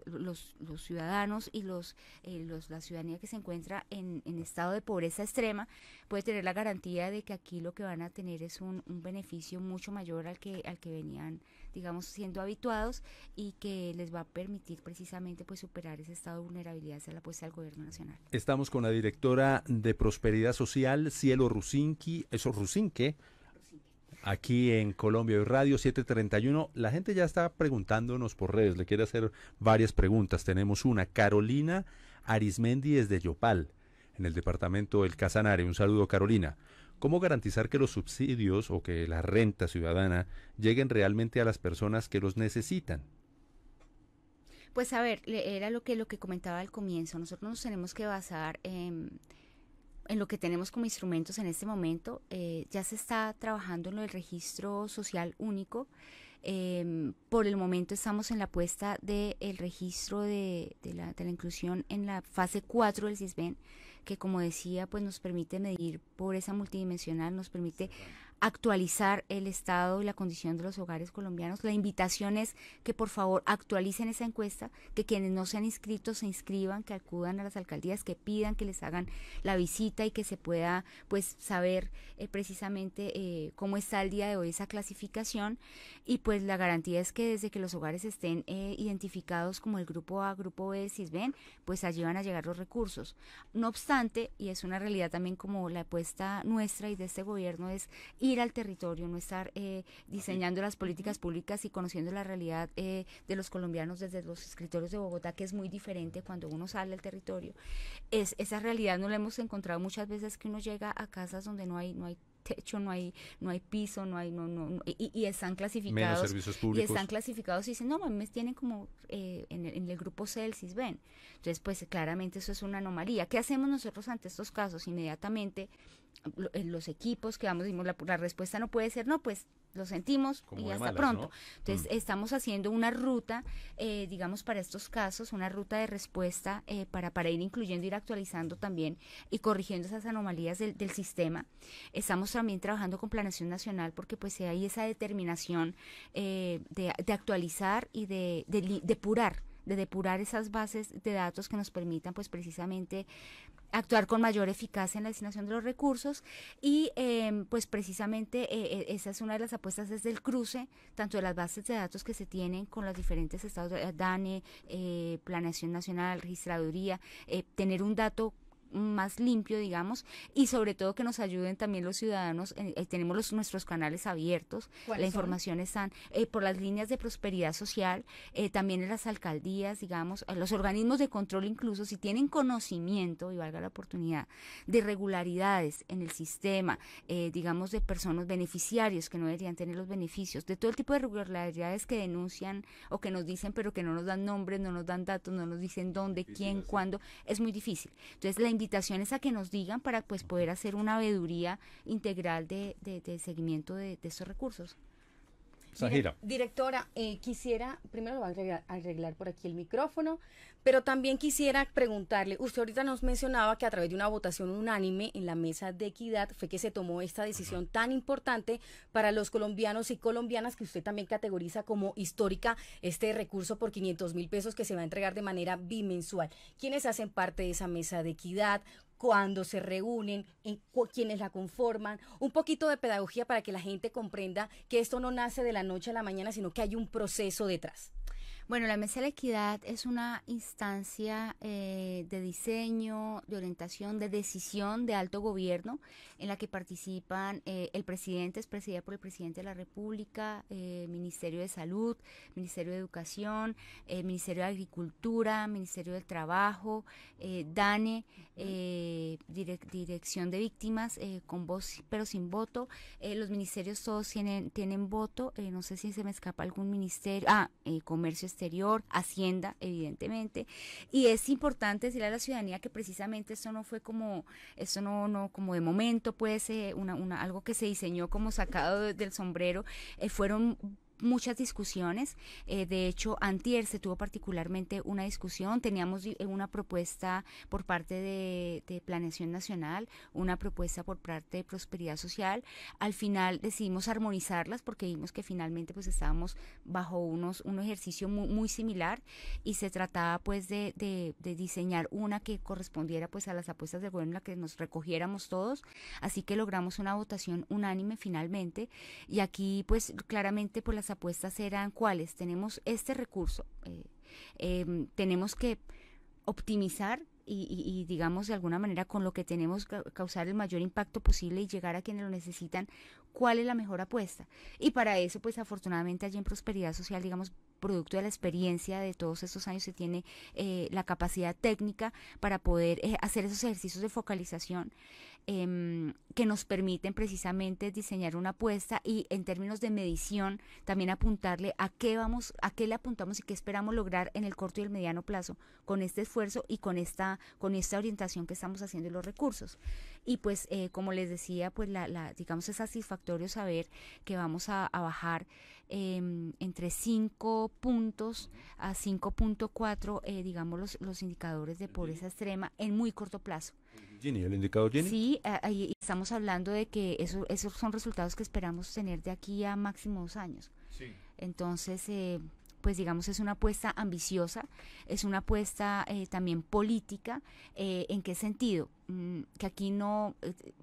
los ciudadanos y la ciudadanía que se encuentra en estado de pobreza extrema puede tener la garantía de que aquí lo que van a tener es un beneficio mucho mayor al que venían, digamos, siendo habituados, y que les va a permitir precisamente pues superar ese estado de vulnerabilidad hacia la apuesta del gobierno nacional.
Estamos con la directora de Prosperidad Social, Cielo Rusinque, aquí en Colombia Hoy Radio 731. La gente ya está preguntándonos por redes, le quiere hacer varias preguntas. Tenemos una, Carolina Arismendi desde Yopal, en el departamento del Casanare. Un saludo, Carolina. ¿Cómo garantizar que los subsidios o que la renta ciudadana lleguen realmente a las personas que los necesitan?
Pues a ver, era lo que comentaba al comienzo. Nosotros nos tenemos que basar en lo que tenemos como instrumentos en este momento. Ya se está trabajando en lo del registro social único. Por el momento estamos en la puesta del registro de la inclusión en la fase 4 del CISBEN, que como decía, pues nos permite medir pobreza multidimensional, nos permite actualizar el estado y la condición de los hogares colombianos. La invitación es que por favor actualicen esa encuesta, que quienes no se han inscrito se inscriban, que acudan a las alcaldías, que pidan que les hagan la visita y que se pueda pues saber precisamente cómo está el día de hoy esa clasificación. Y pues la garantía es que desde que los hogares estén identificados como el grupo A, grupo B, CISBEN, pues allí van a llegar los recursos. No obstante, y es una realidad también como la apuesta nuestra y de este gobierno, es ir al territorio, no estar diseñando las políticas públicas y conociendo la realidad de los colombianos desde los escritorios de Bogotá, que es muy diferente cuando uno sale al territorio. Esa realidad no la hemos encontrado muchas veces, que uno llega a casas donde no hay techo, no hay piso, y están clasificados.
Menos servicios públicos.
Y están clasificados y dicen, no, me tienen como en el grupo C del CISBEN. Entonces, pues claramente eso es una anomalía. ¿Qué hacemos nosotros ante estos casos? Inmediatamente los equipos que vamos, decimos, la respuesta no puede ser, no, pues lo sentimos
Como
y
de
hasta
malas,
pronto.
¿no?
Entonces estamos haciendo una ruta, digamos, para estos casos, una ruta de respuesta para ir incluyendo, ir actualizando también y corrigiendo esas anomalías del sistema. Estamos también trabajando con Planeación Nacional, porque pues hay esa determinación de actualizar y de depurar esas bases de datos que nos permitan pues precisamente actuar con mayor eficacia en la destinación de los recursos. Y pues precisamente esa es una de las apuestas, desde el cruce tanto de las bases de datos que se tienen con los diferentes estados, DANE, Planeación Nacional, Registraduría, tener un dato más limpio, digamos, y sobre todo que nos ayuden también los ciudadanos. Tenemos nuestros canales abiertos, la información están por las líneas de prosperidad social, también en las alcaldías, digamos, los organismos de control, incluso si tienen conocimiento, y valga la oportunidad, de irregularidades en el sistema, digamos, de personas beneficiarios que no deberían tener los beneficios, de todo el tipo de irregularidades que denuncian o que nos dicen, pero que no nos dan nombres, no nos dan datos, no nos dicen dónde, quién, cuándo, es muy difícil. Entonces la invitación es a que nos digan para pues poder hacer una veeduría integral de seguimiento de estos recursos.
Sajira.
Directora, quisiera, primero lo voy a arreglar por aquí el micrófono, pero también quisiera preguntarle, usted ahorita nos mencionaba que a través de una votación unánime en la mesa de equidad fue que se tomó esta decisión tan importante para los colombianos y colombianas, que usted también categoriza como histórica este recurso por 500.000 pesos que se va a entregar de manera bimensual. ¿Quiénes hacen parte de esa mesa de equidad? ¿Cuándo se reúnen? ¿Quiénes la conforman? Un poquito de pedagogía para que la gente comprenda que esto no nace de la noche a la mañana, sino que hay un proceso detrás.
Bueno, la Mesa de la Equidad es una instancia de diseño, de orientación, de decisión de alto gobierno en la que participan el presidente, es presidida por el presidente de la República, Ministerio de Salud, Ministerio de Educación, Ministerio de Agricultura, Ministerio del Trabajo, DANE, Dirección de Víctimas, con voz pero sin voto. Los ministerios todos tienen voto, no sé si se me escapa algún ministerio, Comercio Exterior, Hacienda, evidentemente, y es importante decirle a la ciudadanía que precisamente esto no fue como, esto no como de momento, pues algo que se diseñó como sacado del sombrero, fueron muchas discusiones, de hecho antier se tuvo particularmente una discusión, teníamos una propuesta por parte de Planeación Nacional, una propuesta por parte de Prosperidad Social, al final decidimos armonizarlas porque vimos que finalmente pues estábamos bajo un ejercicio muy similar y se trataba pues de diseñar una que correspondiera pues a las apuestas del gobierno en la que nos recogiéramos todos, así que logramos una votación unánime finalmente y aquí pues claramente pues las apuestas eran cuáles. Tenemos este recurso, tenemos que optimizar y digamos de alguna manera con lo que tenemos causar el mayor impacto posible y llegar a quienes lo necesitan, cuál es la mejor apuesta. Y para eso pues afortunadamente allí en Prosperidad Social, digamos, producto de la experiencia de todos estos años, se tiene la capacidad técnica para poder hacer esos ejercicios de focalización que nos permiten precisamente diseñar una apuesta y en términos de medición también apuntarle a qué le apuntamos y qué esperamos lograr en el corto y el mediano plazo con este esfuerzo y con esta orientación que estamos haciendo de los recursos. Y pues como les decía, pues digamos es satisfactorio saber que vamos a bajar entre 5 puntos a 5.4 digamos los indicadores de pobreza extrema en muy corto plazo.
Gini, ¿el indicador Gini?
Sí, ahí estamos hablando de que esos son resultados que esperamos tener de aquí a máximo 2 años.
Sí.
Entonces, pues digamos es una apuesta ambiciosa, es una apuesta también política. ¿En qué sentido? Que aquí no,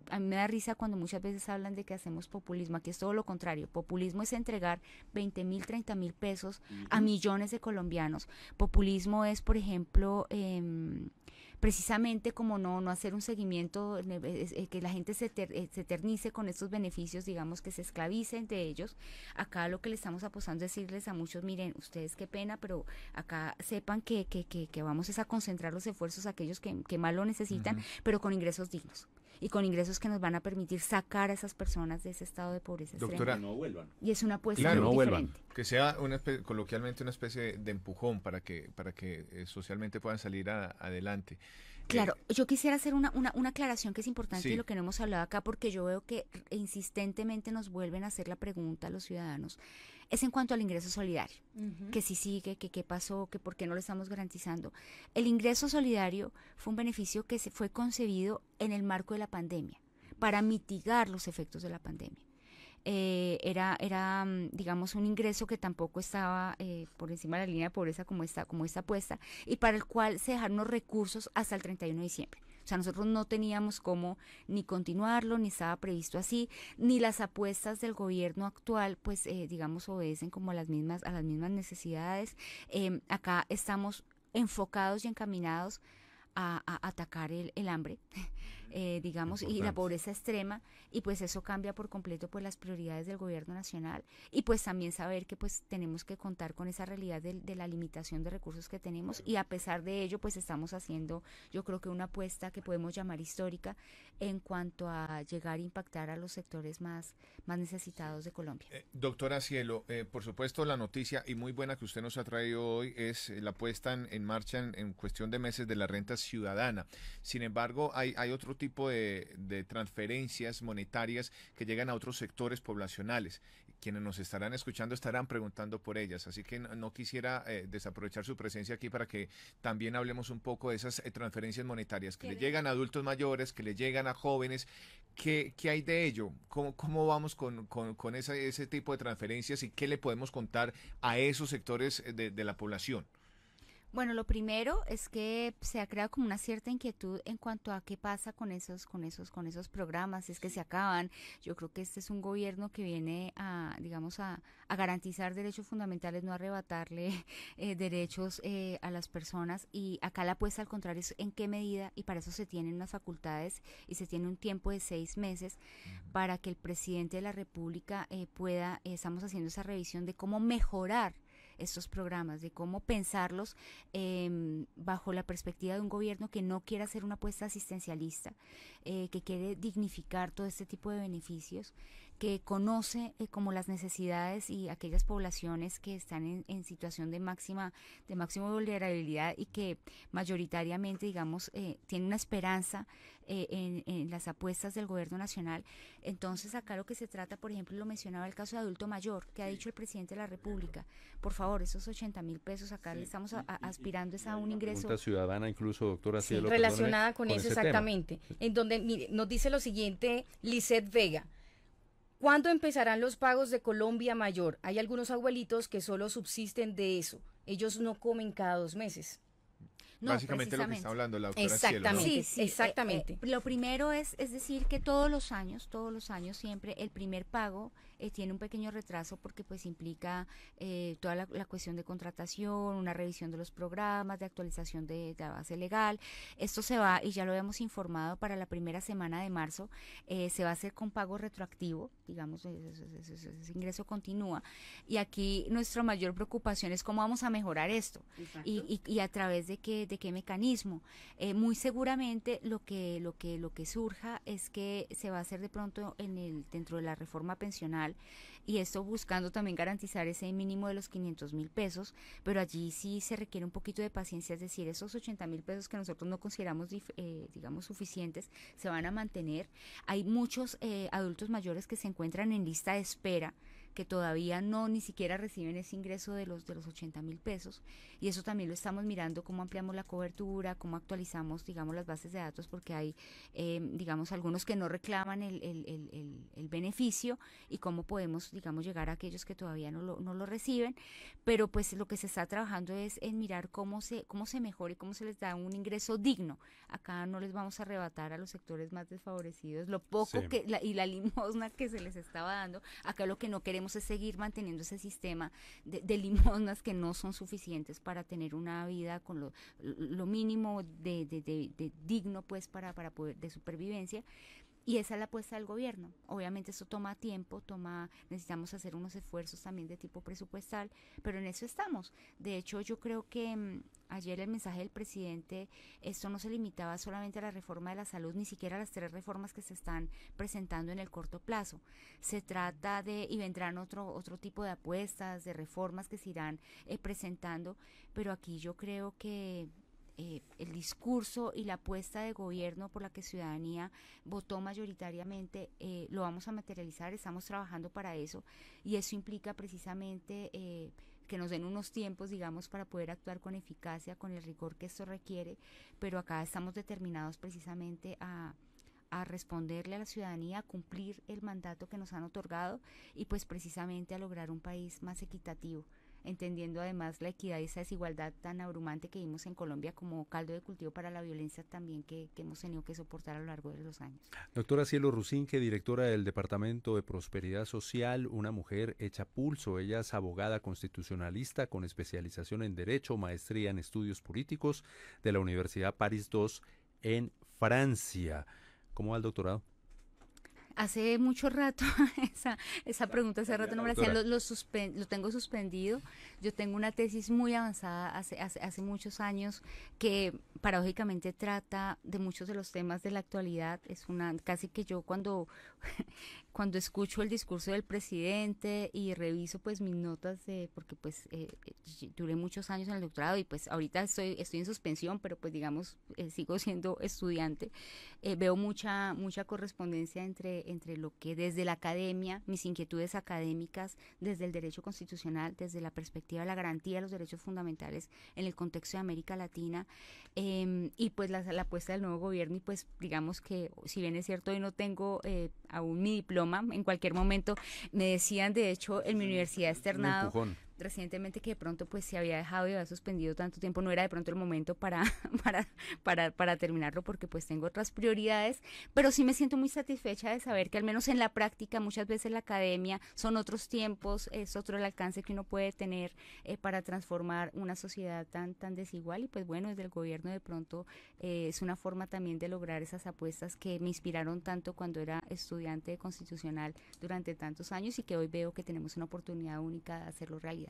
a mí me da risa cuando muchas veces hablan de que hacemos populismo, aquí es todo lo contrario. Populismo es entregar 20.000, 30.000 pesos a millones de colombianos. Populismo es, por ejemplo, precisamente como no hacer un seguimiento, que la gente se eternice con estos beneficios, digamos que se esclavicen de ellos. Acá lo que le estamos apostando es decirles a muchos, miren, ustedes qué pena, pero acá sepan que vamos a concentrar los esfuerzos a aquellos que más lo necesitan, pero con ingresos dignos y con ingresos que nos van a permitir sacar a esas personas de ese estado de pobreza
Doctora,
extrema.
No vuelvan.
Y es una apuesta
claro,
muy
no
diferente.
vuelvan.
que sea coloquialmente una especie de empujón para que socialmente puedan salir adelante.
Claro, yo quisiera hacer una aclaración que es importante
Sí.
de lo que no hemos hablado acá, porque yo veo que insistentemente nos vuelven a hacer la pregunta a los ciudadanos. Es en cuanto al ingreso solidario, que si sigue, que qué pasó, que por qué no lo estamos garantizando. El ingreso solidario fue un beneficio que se fue concebido en el marco de la pandemia, para mitigar los efectos de la pandemia. Era digamos, un ingreso que tampoco estaba por encima de la línea de pobreza como esta apuesta, y para el cual se dejaron los recursos hasta el 31 de diciembre. O sea, nosotros no teníamos cómo ni continuarlo, ni estaba previsto así, ni las apuestas del gobierno actual, pues, digamos, obedecen como a las mismas necesidades. Acá estamos enfocados y encaminados a atacar el hambre, digamos, y la pobreza extrema, y pues eso cambia por completo pues las prioridades del gobierno nacional, y pues también saber que pues tenemos que contar con esa realidad de la limitación de recursos que tenemos, y a pesar de ello pues estamos haciendo, yo creo que una apuesta que podemos llamar histórica en cuanto a llegar a impactar a los sectores más necesitados de Colombia.
Doctora Cielo, por supuesto la noticia y muy buena que usted nos ha traído hoy es la puesta en marcha en cuestión de meses de la renta ciudadana. Sin embargo, hay otro tipo de transferencias monetarias que llegan a otros sectores poblacionales. quienes nos estarán escuchando estarán preguntando por ellas. Así que no quisiera desaprovechar su presencia aquí para que también hablemos un poco de esas transferencias monetarias que le llegan a adultos mayores, que le llegan a jóvenes. ¿Qué hay de ello? ¿Cómo vamos con ese tipo de transferencias y qué le podemos contar a esos sectores de la población?
Bueno, lo primero es que se ha creado como una cierta inquietud en cuanto a qué pasa con esos programas, si es que se acaban. Yo creo que este es un gobierno que viene a, digamos, a garantizar derechos fundamentales, no a arrebatarle derechos a las personas. Y acá la apuesta al contrario es en qué medida, y para eso se tienen unas facultades y se tiene un tiempo de 6 meses para que el presidente de la República pueda, estamos haciendo esa revisión de cómo mejorar estos programas, de cómo pensarlos bajo la perspectiva de un gobierno que no quiera hacer una apuesta asistencialista, que quiere dignificar todo este tipo de beneficios, que conoce como las necesidades y aquellas poblaciones que están en situación de máxima vulnerabilidad y que mayoritariamente, digamos, tienen una esperanza en las apuestas del gobierno nacional. Entonces acá lo que se trata, por ejemplo, lo mencionaba el caso de adulto mayor, que ha dicho el presidente de la República, por favor, esos 80.000 pesos acá le estamos aspirando a un ingreso.
Pregunta ciudadana incluso, doctora Cielo,
relacionada con eso
ese
exactamente,
tema.
en donde mire, nos dice lo siguiente Lisette Vega: ¿cuándo empezarán los pagos de Colombia Mayor? Hay algunos abuelitos que solo subsisten de eso, ellos no comen cada 2 meses.
No,
básicamente lo que está hablando la doctora
exactamente,
Cielo, ¿no?
Sí,
exactamente.
Lo primero es decir que todos los años siempre el primer pago tiene un pequeño retraso porque pues implica toda la cuestión de contratación, una revisión de los programas, de actualización de la base legal. Esto se va, y ya lo habíamos informado, para la primera semana de marzo, se va a hacer con pago retroactivo, digamos, ese ingreso continúa. Y aquí nuestra mayor preocupación es cómo vamos a mejorar esto y a través de qué mecanismo. Muy seguramente lo que surja es que se va a hacer de pronto dentro de la reforma pensional, y esto buscando también garantizar ese mínimo de los 500.000 pesos, pero allí sí se requiere un poquito de paciencia, es decir, esos 80.000 pesos que nosotros no consideramos digamos suficientes se van a mantener. Hay muchos adultos mayores que se encuentran en lista de espera, que todavía ni siquiera reciben ese ingreso de los 80.000 pesos, y eso también lo estamos mirando, cómo ampliamos la cobertura, cómo actualizamos, digamos, las bases de datos, porque hay, digamos, algunos que no reclaman el beneficio, y cómo podemos, digamos, llegar a aquellos que todavía no lo reciben. Pero pues lo que se está trabajando es en mirar cómo se mejora y cómo se les da un ingreso digno. Acá no les vamos a arrebatar a los sectores más desfavorecidos lo poco
Sí.
y la limosna que se les estaba dando. Acá lo que no queremos es seguir manteniendo ese sistema de limosnas que no son suficientes para tener una vida con lo mínimo de digno, pues, para poder, de supervivencia. Y esa es la apuesta del gobierno. Obviamente eso toma tiempo, necesitamos hacer unos esfuerzos también de tipo presupuestal, pero en eso estamos. De hecho, yo creo que ayer el mensaje del presidente, esto no se limitaba solamente a la reforma de la salud, ni siquiera a las 3 reformas que se están presentando en el corto plazo. Se trata y vendrán otro tipo de apuestas, de reformas que se irán presentando, pero aquí yo creo que el discurso y la apuesta de gobierno por la que ciudadanía votó mayoritariamente, lo vamos a materializar, estamos trabajando para eso, y eso implica precisamente que nos den unos tiempos, digamos, para poder actuar con eficacia, con el rigor que esto requiere, pero acá estamos determinados precisamente a responderle a la ciudadanía, a cumplir el mandato que nos han otorgado, y pues precisamente a lograr un país más equitativo, entendiendo además la equidad y esa desigualdad tan abrumante que vimos en Colombia como caldo de cultivo para la violencia también que hemos tenido que soportar a lo largo de los años.
Doctora Cielo Rusinque, directora del Departamento de Prosperidad Social, una mujer hecha pulso. Ella es abogada constitucionalista con especialización en Derecho, maestría en Estudios Políticos de la Universidad París II en Francia. ¿Cómo va el doctorado?
Hace mucho rato, esa pregunta hace rato no me la hacían, lo tengo suspendido. Yo tengo una tesis muy avanzada hace muchos años que paradójicamente trata de muchos de los temas de la actualidad. Es casi que yo cuando escucho el discurso del presidente y reviso pues mis notas, porque pues duré muchos años en el doctorado y pues ahorita estoy en suspensión, pero pues digamos sigo siendo estudiante, veo mucha correspondencia entre entre lo que desde la academia, mis inquietudes académicas, desde el derecho constitucional, desde la perspectiva de la garantía de los derechos fundamentales en el contexto de América Latina, y pues la apuesta del nuevo gobierno. Y pues digamos que, si bien es cierto, hoy no tengo aún mi diploma, en cualquier momento me decían, de hecho, en mi universidad externado recientemente, que de pronto pues se había dejado y había suspendido tanto tiempo, no era de pronto el momento para terminarlo, porque pues tengo otras prioridades, pero sí me siento muy satisfecha de saber que al menos en la práctica, muchas veces la academia son otros tiempos, es otro el alcance que uno puede tener para transformar una sociedad tan desigual. Y pues bueno, desde el gobierno de pronto es una forma también de lograr esas apuestas que me inspiraron tanto cuando era estudiante de constitucional durante tantos años, y que hoy veo que tenemos una oportunidad única de hacerlo realidad.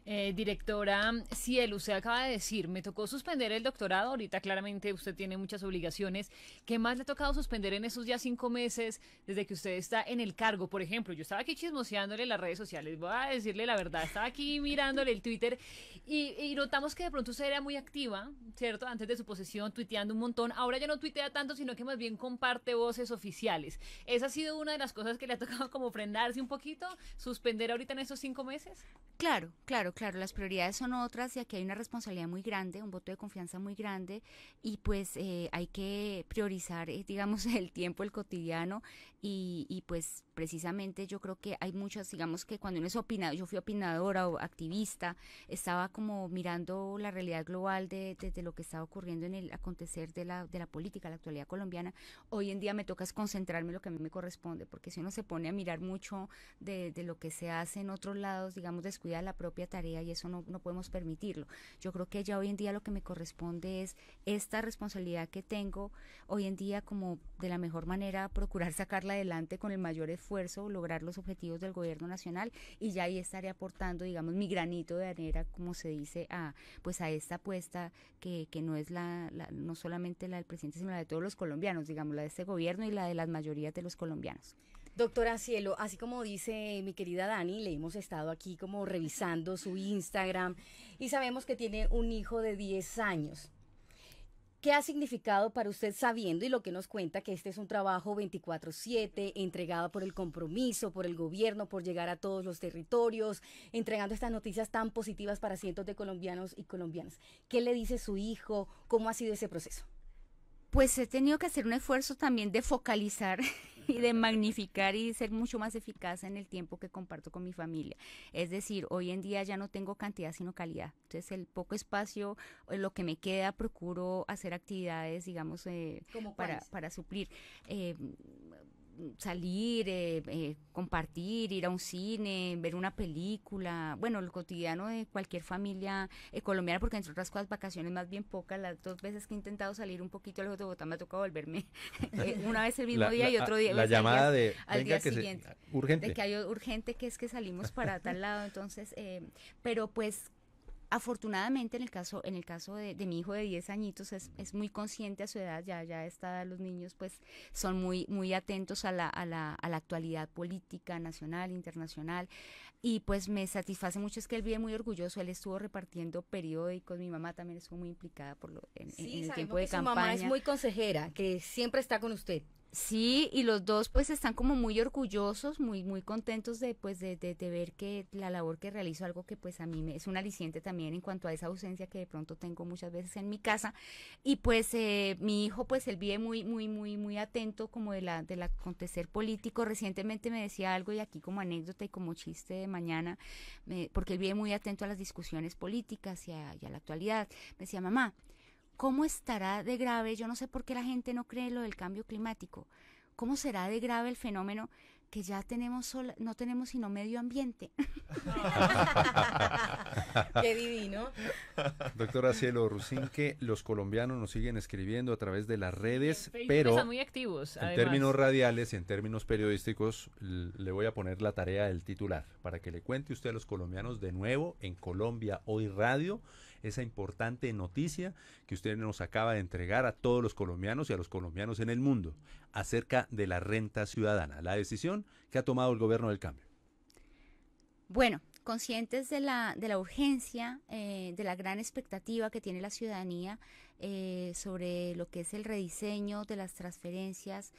Directora Cielo, usted acaba de decir, me tocó suspender el doctorado, ahorita claramente usted tiene muchas obligaciones. ¿Qué más le ha tocado suspender en esos ya 5 meses desde que usted está en el cargo? Por ejemplo, yo estaba aquí chismoseándole las redes sociales, voy a decirle la verdad, estaba aquí mirándole el Twitter y notamos que de pronto usted era muy activa, ¿cierto? Antes de su posesión, tuiteando un montón. Ahora ya no tuitea tanto, sino que más bien comparte voces oficiales. ¿Esa ha sido una de las cosas que le ha tocado como frenarse un poquito, suspender ahorita en estos 5 meses?
Claro, las prioridades son otras, y aquí hay una responsabilidad muy grande, un voto de confianza muy grande, y pues hay que priorizar, digamos, el tiempo, el cotidiano, y pues precisamente yo creo que hay muchas, digamos que cuando uno es opinado, yo fui opinadora o activista, estaba como mirando la realidad global de lo que estaba ocurriendo en el acontecer de la política, la actualidad colombiana. Hoy en día me toca es concentrarme en lo que a mí me corresponde, porque si uno se pone a mirar mucho de lo que se hace en otros lados, digamos, descuida la propia tarea, y eso no podemos permitirlo. Yo creo que ya hoy en día lo que me corresponde es esta responsabilidad que tengo hoy en día, como de la mejor manera procurar sacarla adelante con el mayor esfuerzo, lograr los objetivos del gobierno nacional, y ya ahí estaré aportando, digamos, mi granito de arena, como se dice, a esta apuesta que no es no solamente la del presidente, sino la de todos los colombianos, digamos, la de este gobierno y la de las mayorías de los colombianos.
Doctora Cielo, así como dice mi querida Dani, le hemos estado aquí como revisando su Instagram y sabemos que tiene un hijo de 10 años. ¿Qué ha significado para usted, sabiendo y lo que nos cuenta, que este es un trabajo 24/7, entregado por el compromiso, por el gobierno, por llegar a todos los territorios, entregando estas noticias tan positivas para cientos de colombianos y colombianas? ¿Qué le dice su hijo? ¿Cómo ha sido ese proceso?
Pues he tenido que hacer un esfuerzo también de focalizar y de magnificar y ser mucho más eficaz en el tiempo que comparto con mi familia. Es decir, hoy en día ya no tengo cantidad sino calidad. Entonces el poco espacio, lo que me queda, procuro hacer actividades, digamos, para suplir. Salir, compartir, ir a un cine, ver una película, bueno, lo cotidiano de cualquier familia colombiana, porque entre otras cosas vacaciones más bien pocas. Las 2 veces que he intentado salir un poquito lejos de Bogotá me ha tocado volverme una vez el mismo día y otro día
la llamada
al día siguiente,
urgente,
de que hay urgente, que es que salimos para tal lado. Entonces pero pues afortunadamente en el caso de mi hijo de 10 añitos es muy consciente a su edad, ya está, los niños pues son muy atentos a la actualidad política nacional, internacional, y pues me satisface mucho, es que él vive muy orgulloso. Él estuvo repartiendo periódicos, mi mamá también estuvo muy implicada en el tiempo de campaña.
Su mamá es muy consejera, que siempre está con usted.
Sí, y los dos pues están como muy orgullosos, muy contentos de ver que la labor que realizo, algo que pues a mí es un aliciente también en cuanto a esa ausencia que de pronto tengo muchas veces en mi casa. Y pues mi hijo pues él vive muy atento como del acontecer político. Recientemente me decía algo, y aquí como anécdota y como chiste de mañana, porque él vive muy atento a las discusiones políticas y a la actualidad. Me decía: mamá, ¿cómo estará de grave? Yo no sé por qué la gente no cree lo del cambio climático. ¿Cómo será de grave el fenómeno que ya no tenemos sino medio ambiente?
Qué divino.
Doctora Cielo Rusinque, los colombianos nos siguen escribiendo a través de las redes,
pero
están
muy activos,
en términos radiales y en términos periodísticos, le voy a poner la tarea del titular para que le cuente usted a los colombianos de nuevo en Colombia Hoy Radio esa importante noticia que usted nos acaba de entregar a todos los colombianos y a los colombianos en el mundo acerca de la renta ciudadana, la decisión que ha tomado el gobierno del cambio.
Bueno, conscientes de la urgencia, de la gran expectativa que tiene la ciudadanía sobre lo que es el rediseño de las transferencias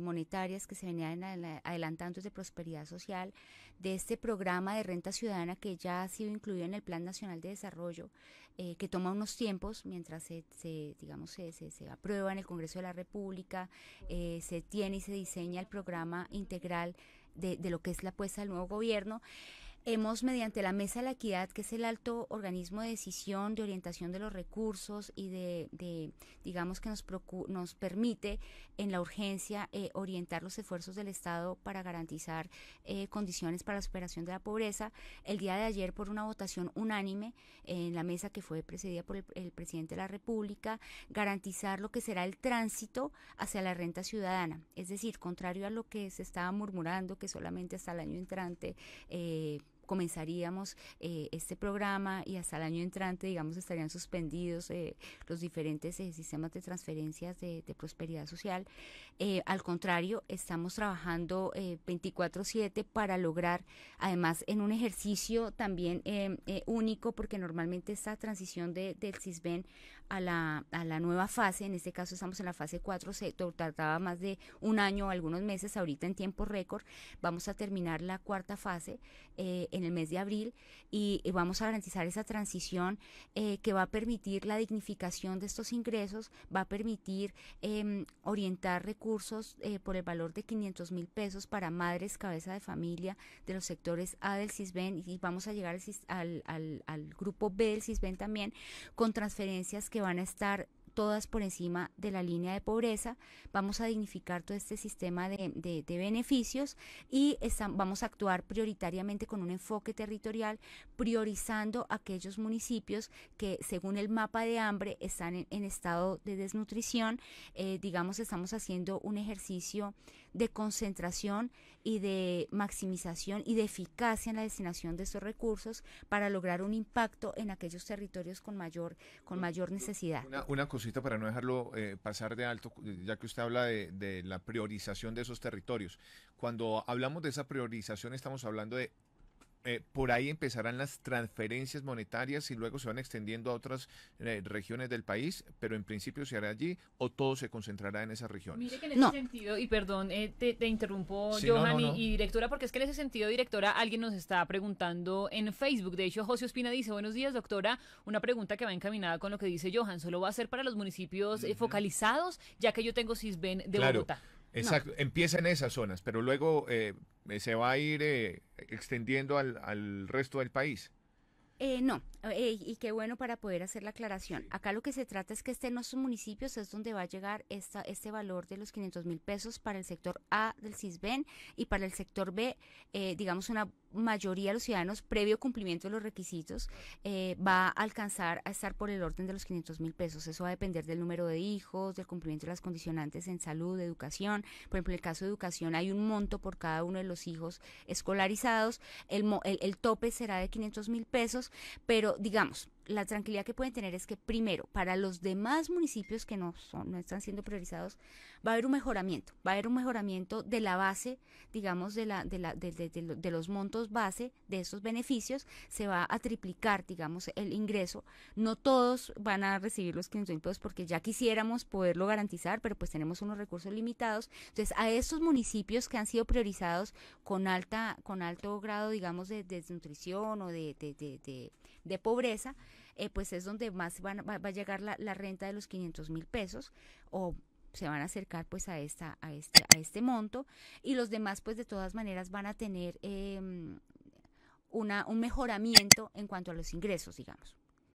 monetarias que se venían adelantando desde Prosperidad Social, de este programa de renta ciudadana que ya ha sido incluido en el Plan Nacional de Desarrollo, que toma unos tiempos mientras se aprueba en el Congreso de la República, se tiene y se diseña el programa integral de lo que es la apuesta del nuevo gobierno. Hemos, mediante la Mesa de la Equidad, que es el alto organismo de decisión, de orientación de los recursos y digamos que nos permite en la urgencia orientar los esfuerzos del Estado para garantizar condiciones para la superación de la pobreza. El día de ayer, por una votación unánime en la mesa que fue presidida por el presidente de la República, garantizar lo que será el tránsito hacia la renta ciudadana. Es decir, contrario a lo que se estaba murmurando, que solamente hasta el año entrante comenzaríamos este programa y hasta el año entrante, digamos, estarían suspendidos los diferentes sistemas de transferencias de prosperidad social. Al contrario, estamos trabajando 24/7 para lograr, además, en un ejercicio también único, porque normalmente esta transición del CISBEN a la nueva fase, en este caso estamos en la fase 4, se tardaba más de un año o algunos meses, ahorita en tiempo récord vamos a terminar la cuarta fase en el mes de abril y vamos a garantizar esa transición que va a permitir la dignificación de estos ingresos, va a permitir orientar recursos por el valor de 500.000 pesos para madres cabeza de familia de los sectores A del CISBEN, y vamos a llegar al grupo B del CISBEN también, con transferencias que van a estar todas por encima de la línea de pobreza. Vamos a dignificar todo este sistema de beneficios y vamos a actuar prioritariamente con un enfoque territorial, priorizando aquellos municipios que, según el mapa de hambre, están en estado de desnutrición. Digamos, estamos haciendo un ejercicio de concentración y de maximización y de eficacia en la destinación de estos recursos para lograr un impacto en aquellos territorios con mayor necesidad.
Una cosita para no dejarlo pasar de alto, ya que usted habla de la priorización de esos territorios. Cuando hablamos de esa priorización estamos hablando de por ahí empezarán las transferencias monetarias y luego se van extendiendo a otras regiones del país, pero en principio se hará allí o todo se concentrará en esas regiones.
Mire que en ese sentido, y perdón, te interrumpo, sí, Johan, no. Y directora, porque es que en ese sentido, directora, alguien nos está preguntando en Facebook. De hecho, José Ospina dice: buenos días, doctora, una pregunta que va encaminada con lo que dice Johan, ¿solo va a ser para los municipios focalizados, ya que yo tengo CISBEN de Bogotá?
Exacto, empieza en esas zonas, pero luego se va a ir extendiendo al resto del país.
No, y qué bueno para poder hacer la aclaración. Acá lo que se trata es que en nuestros municipios es donde va a llegar este valor de los 500.000 pesos para el sector A del CISBEN, y para el sector B, digamos, una mayoría de los ciudadanos, previo cumplimiento de los requisitos, va a alcanzar a estar por el orden de los 500.000 pesos. Eso va a depender del número de hijos, del cumplimiento de las condicionantes en salud, educación. Por ejemplo, en el caso de educación hay un monto por cada uno de los hijos escolarizados. El tope será de 500.000 pesos, pero digamos, la tranquilidad que pueden tener es que, primero, para los demás municipios que no están siendo priorizados, va a haber un mejoramiento de la base, digamos, de los montos base de estos beneficios. Se va a triplicar, digamos, el ingreso. No todos van a recibir los 500.000 pesos, porque ya quisiéramos poderlo garantizar, pero pues tenemos unos recursos limitados. Entonces, a estos municipios que han sido priorizados con alto grado, digamos, de desnutrición o de pobreza, pues es donde más va a llegar la renta de los 500.000 pesos, o se van a acercar pues a este monto, y los demás pues de todas maneras van a tener un mejoramiento en cuanto a los ingresos, digamos.